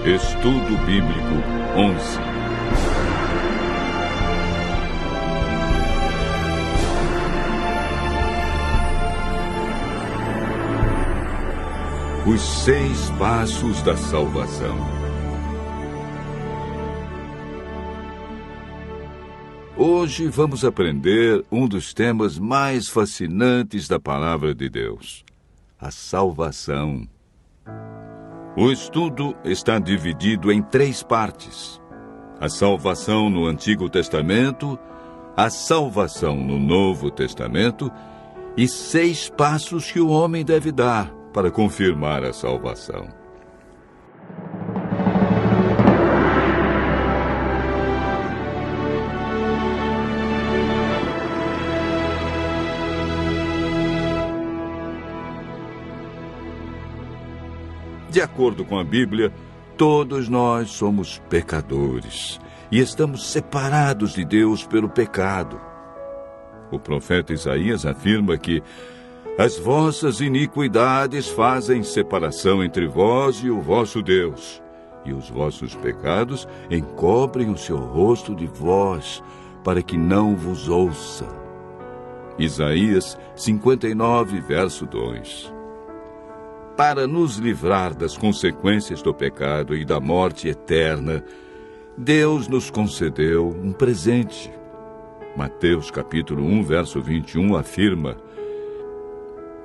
Estudo Bíblico 11. Os 6 passos da salvação. Hoje vamos aprender um dos temas mais fascinantes da Palavra de Deus: a salvação. O estudo está dividido em 3 partes: a salvação no Antigo Testamento, a salvação no Novo Testamento e 6 passos que o homem deve dar para confirmar a salvação. De acordo com a Bíblia, todos nós somos pecadores e estamos separados de Deus pelo pecado. O profeta Isaías afirma que as vossas iniquidades fazem separação entre vós e o vosso Deus, e os vossos pecados encobrem o seu rosto de vós, para que não vos ouça. Isaías 59, verso 2. Para nos livrar das consequências do pecado e da morte eterna, Deus nos concedeu um presente. Mateus capítulo 1, verso 21 afirma: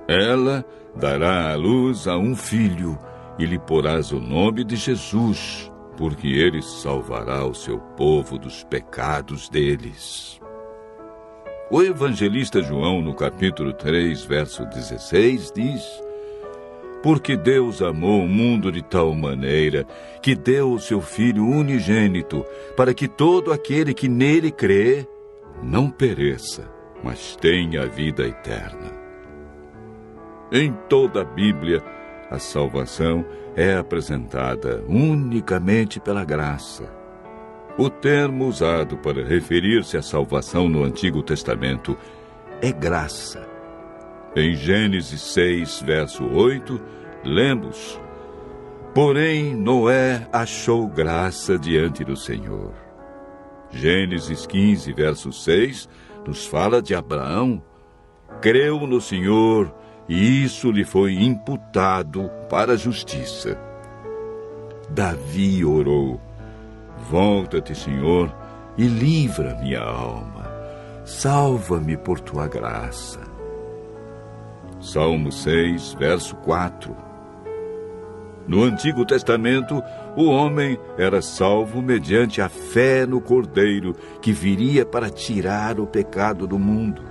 ela dará à luz a um filho, e lhe porás o nome de Jesus, porque ele salvará o seu povo dos pecados deles. O evangelista João, no capítulo 3, verso 16, diz: porque Deus amou o mundo de tal maneira que deu o seu Filho unigênito, para que todo aquele que nele crê não pereça, mas tenha a vida eterna. Em toda a Bíblia, a salvação é apresentada unicamente pela graça. O termo usado para referir-se à salvação no Antigo Testamento é graça. Em Gênesis 6, verso 8, lemos: porém Noé achou graça diante do Senhor. Gênesis 15, verso 6, nos fala de Abraão. Creu no Senhor, e isso lhe foi imputado para a justiça. Davi orou: volta-te, Senhor, e livra minha alma. Salva-me por tua graça. Salmo 6, verso 4. No Antigo Testamento, o homem era salvo mediante a fé no Cordeiro, que viria para tirar o pecado do mundo.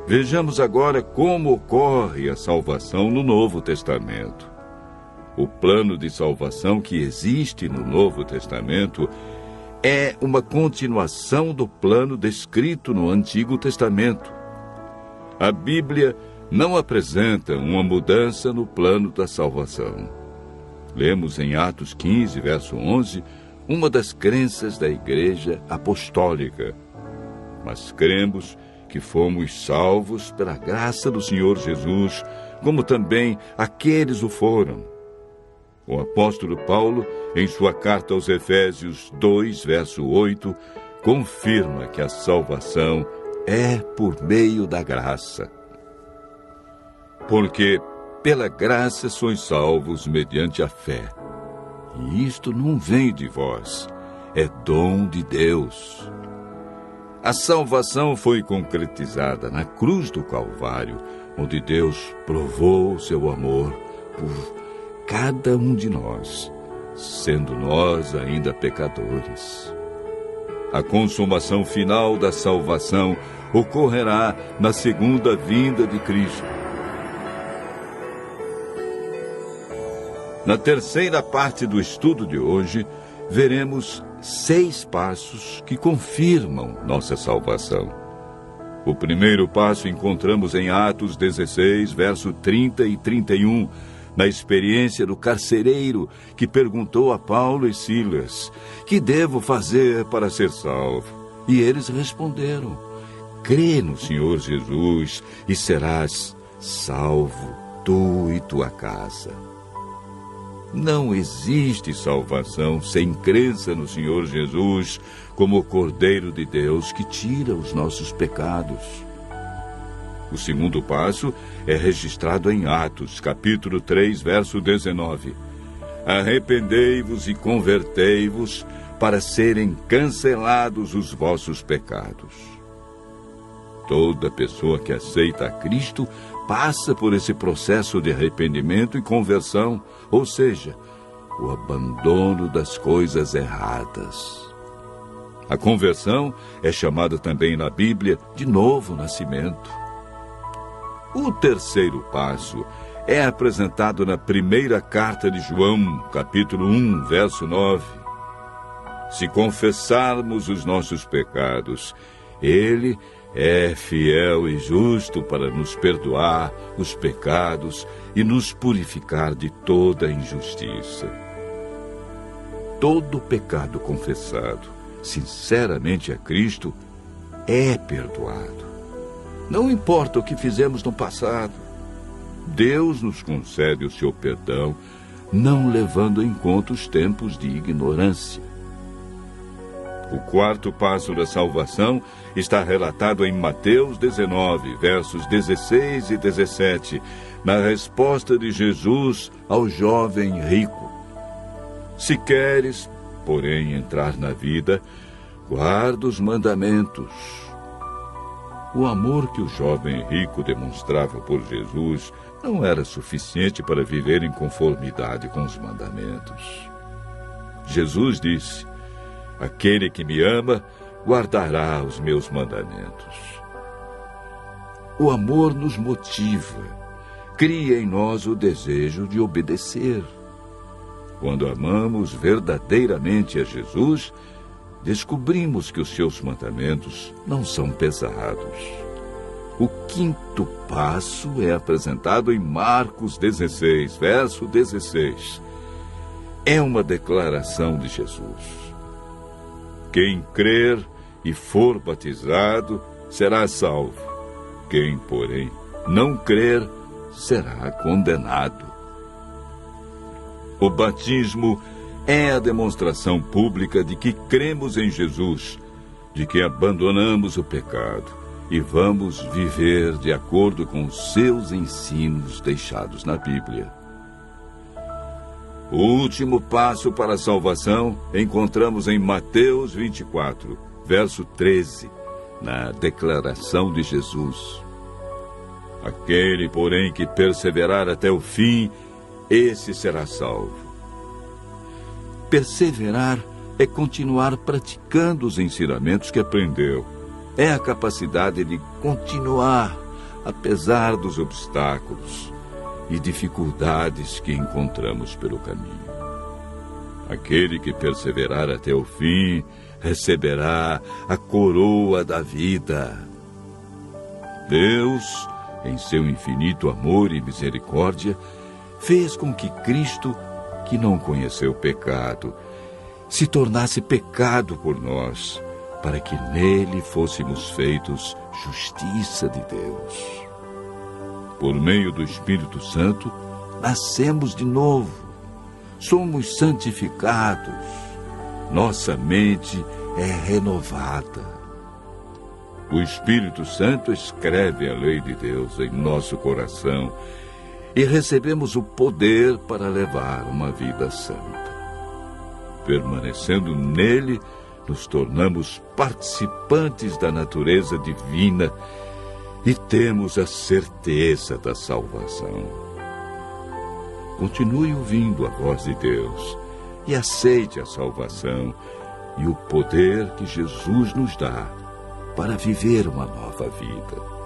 Vejamos agora como ocorre a salvação no Novo Testamento. O plano de salvação que existe no Novo Testamento é uma continuação do plano descrito no Antigo Testamento. A Bíblia não apresenta uma mudança no plano da salvação. Lemos em Atos 15, verso 11, uma das crenças da Igreja Apostólica. Mas cremos que fomos salvos pela graça do Senhor Jesus, como também aqueles o foram. O apóstolo Paulo, em sua carta aos Efésios 2, verso 8, confirma que a salvação é por meio da graça. Porque pela graça sois salvos mediante a fé. E isto não vem de vós, é dom de Deus. A salvação foi concretizada na cruz do Calvário, onde Deus provou o seu amor por cada um de nós, sendo nós ainda pecadores. A consumação final da salvação ocorrerá na segunda vinda de Cristo. Na terceira parte do estudo de hoje, veremos 6 passos que confirmam nossa salvação. O primeiro passo encontramos em Atos 16, verso 30 e 31, na experiência do carcereiro que perguntou a Paulo e Silas: que devo fazer para ser salvo? E eles responderam: crê no Senhor Jesus e serás salvo, tu e tua casa. Não existe salvação sem crença no Senhor Jesus como o Cordeiro de Deus que tira os nossos pecados. O segundo passo é registrado em Atos, capítulo 3, verso 19. Arrependei-vos e convertei-vos para serem cancelados os vossos pecados. Toda pessoa que aceita a Cristo passa por esse processo de arrependimento e conversão, ou seja, o abandono das coisas erradas. A conversão é chamada também na Bíblia de novo nascimento. O terceiro passo é apresentado na primeira carta de João, capítulo 1, verso 9. Se confessarmos os nossos pecados, Ele é fiel e justo para nos perdoar os pecados e nos purificar de toda injustiça. Todo pecado confessado, sinceramente a Cristo, é perdoado. Não importa o que fizemos no passado. Deus nos concede o seu perdão, não levando em conta os tempos de ignorância. O quarto passo da salvação está relatado em Mateus 19, versos 16 e 17, na resposta de Jesus ao jovem rico. Se queres, porém, entrar na vida, guarda os mandamentos. O amor que o jovem rico demonstrava por Jesus não era suficiente para viver em conformidade com os mandamentos. Jesus disse: aquele que me ama, guardará os meus mandamentos. O amor nos motiva, cria em nós o desejo de obedecer. Quando amamos verdadeiramente a Jesus, descobrimos que os seus mandamentos não são pesados. O quinto passo é apresentado em Marcos 16, verso 16. É uma declaração de Jesus. Quem crer e for batizado será salvo. Quem, porém, não crer será condenado. O batismo é a demonstração pública de que cremos em Jesus, de que abandonamos o pecado e vamos viver de acordo com os seus ensinos deixados na Bíblia. O último passo para a salvação encontramos em Mateus 24, verso 13, na declaração de Jesus. Aquele, porém, que perseverar até o fim, esse será salvo. Perseverar é continuar praticando os ensinamentos que aprendeu. É a capacidade de continuar, apesar dos obstáculos e dificuldades que encontramos pelo caminho. Aquele que perseverar até o fim receberá a coroa da vida. Deus, em seu infinito amor e misericórdia, fez com que Cristo, que não conheceu pecado, se tornasse pecado por nós, para que nele fôssemos feitos justiça de Deus. Por meio do Espírito Santo, nascemos de novo, somos santificados, nossa mente é renovada. O Espírito Santo escreve a lei de Deus em nosso coração e recebemos o poder para levar uma vida santa. Permanecendo nele, nos tornamos participantes da natureza divina e temos a certeza da salvação. Continue ouvindo a voz de Deus e aceite a salvação e o poder que Jesus nos dá para viver uma nova vida.